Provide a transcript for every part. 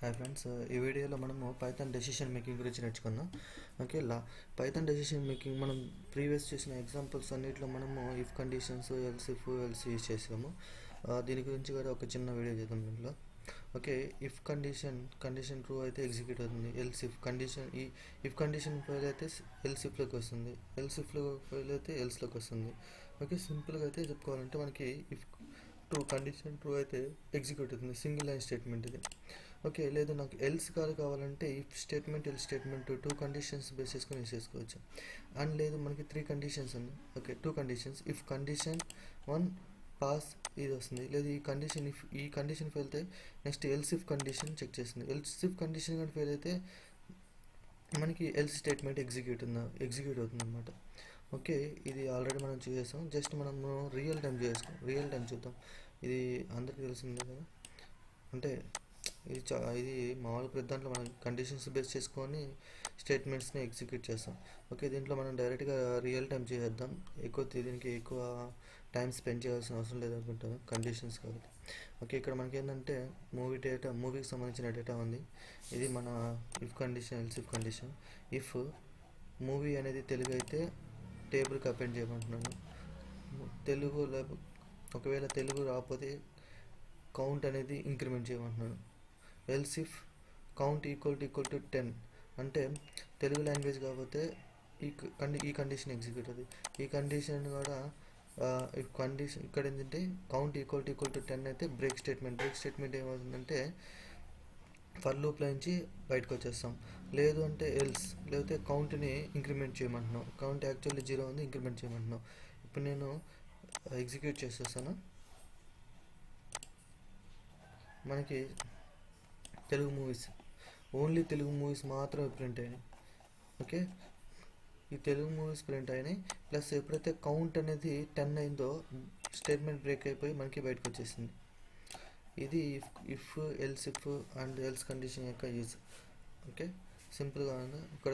Hi friends, ఈ వీడియోలో మనము పైథాన్ డెసిషన్ మేకింగ్ గురించి నేర్చుకుందాం. ఓకే, పైథాన్ డెసిషన్ మేకింగ్ మనం ప్రీవియస్ చేసిన ఎగ్జాంపుల్స్ అన్నింటిలో మనము if conditions, else if, else use చేసాము. దీని గురించి కూడా ఒక చిన్న వీడియో చేద్దాం దీంట్లో. ఓకే, ఇఫ్ కండిషన్ ట్రూ అయితే ఎగ్జిక్యూట్ అవుతుంది. ఎల్స్ ఇఫ్ కండిషన్, ఈ ఇఫ్ కండిషన్ ఫెయిల్ అయితే ఎల్స్ ఇఫ్లోకి వస్తుంది. ఎల్స్ ఇఫ్లో ఫెయిల్ అయితే ఎల్స్లోకి వస్తుంది. ఓకే, సింపుల్గా అయితే చెప్పుకోవాలంటే మనకి ఇఫ్ కండిషన్ ట్రూ అయితే ఎగ్జిక్యూట్ అవుతుంది. సింగిల్ లైన్ స్టేట్మెంట్ ఇది. ఓకే, లేదు నాకు ఎల్స్ కావాలంటే if statement, else statement two conditions base చేసుకొని యూస్ చేసుకోవచ్చు. అండ్ లేదు మనకి 3 కండిషన్స్ ఉంది. Okay, 2 conditions. If condition 1 pass ఇది వస్తుంది. లేదు ఈ కండిషన్ ఫెయిల్ అయితే next else if condition check చేస్తుంది. ఎల్స్ ఇఫ్ కండిషన్ కానీ ఫెయిల్ అయితే మనకి ఎల్స్ స్టేట్మెంట్ ఎగ్జిక్యూట్ అవుతుంది అనమాట. ఓకే, ఇది ఆల్రెడీ మనం చూసేసాం. జస్ట్ మనము రియల్ టైం చూద్దాం. ఇది అందరికీ తెలిసిందే కదా. అంటే ఇది మామూలుగా దాంట్లో మనం కండిషన్స్ బేస్ చేసుకొని స్టేట్మెంట్స్ని ఎగ్జిక్యూట్ చేస్తాం. ఓకే, దీంట్లో మనం డైరెక్ట్గా రియల్ టైం చేసేద్దాం. దీనికి ఎక్కువ టైం స్పెండ్ చేయాల్సిన అవసరం లేదనుకుంటాను, కండిషన్స్ కాబట్టి. ఓకే, ఇక్కడ మనకి ఏంటంటే మూవీకి సంబంధించిన డేటా ఉంది. ఇది మన if condition, else if condition. If movie అనేది తెలుగు అయితే టేబుల్కి అపెండ్ చేయమంటున్నాను. ఒకవేళ తెలుగు రాకపోతే కౌంట్ అనేది ఇంక్రిమెంట్ చేయమంటున్నాను. Else if count equal to 10 అంటే తెలుగు లాంగ్వేజ్ కాకపోతే ఈ కండిషన్ ఎగ్జిక్యూట్ అవుతుంది. ఈ కండిషన్ కూడా కండిషన్ ఇక్కడ ఏంటంటే కౌంట్ ఈక్వల్ టు 10 అయితే బ్రేక్ స్టేట్మెంట్ ఏమవుతుందంటే ఫర్ లూప్లో నుంచి బయటకు వచ్చేస్తాం. లేదు అంటే లేకపోతే కౌంట్ని ఇంక్రిమెంట్ చేయమంటున్నాం. కౌంట్ యాక్చువల్లీ 0 ఉంది, ఇంక్రిమెంట్ చేయమంటున్నాం. ఇప్పుడు నేను ఎగ్జిక్యూట్ చేసేస్తాను. మనకి ఓన్లీ తెలుగు మూవీస్ మాత్రమే ప్రింట్ అయినాయి. ఓకే, ఈ తెలుగు మూవీస్ ప్రింట్ అయినాయి. ప్లస్ ఎప్పుడైతే కౌంట్ అనేది 10 అయిందో స్టేట్మెంట్ బ్రేక్ అయిపోయి మనకి బయటకు వచ్చేసింది. ఇది if else if and else condition యొక్క యూజ్. ఓకే, సింపుల్గా ఉంది. ఇక్కడ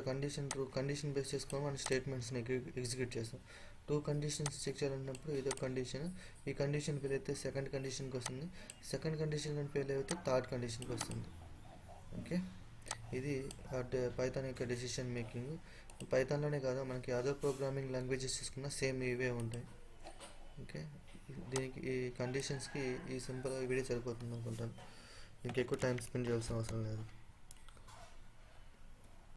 కండిషన్ బేస్ చేసుకొని మన స్టేట్మెంట్స్ని ఎగ్జిక్యూట్ చేస్తాం. 2 కండిషన్స్ చెక్ చేయాలన్నప్పుడు ఇదో కండిషన్. ఈ కండిషన్ ఫెయిల్ అయితే సెకండ్ కండిషన్కి వస్తుంది. సెకండ్ కండిషన్ కానీ ఫెయిల్ అయితే థర్డ్ కండిషన్కి వస్తుంది. ఓకే, ఇది పైథాన్ యొక్క డెసిషన్ మేకింగ్. పైథాన్లోనే కాదు, మనకి అదర్ ప్రోగ్రామింగ్ లాంగ్వేజెస్ తీసుకున్న సేమ్ ఇవే ఉంటాయి. ఓకే, దీనికి ఈ కండిషన్స్కి ఈ సింపుల్గా వీడియో సరిపోతుంది అనుకుంటాను. దీనికి ఎక్కువ టైం స్పెండ్ చేయాల్సిన అవసరం లేదు.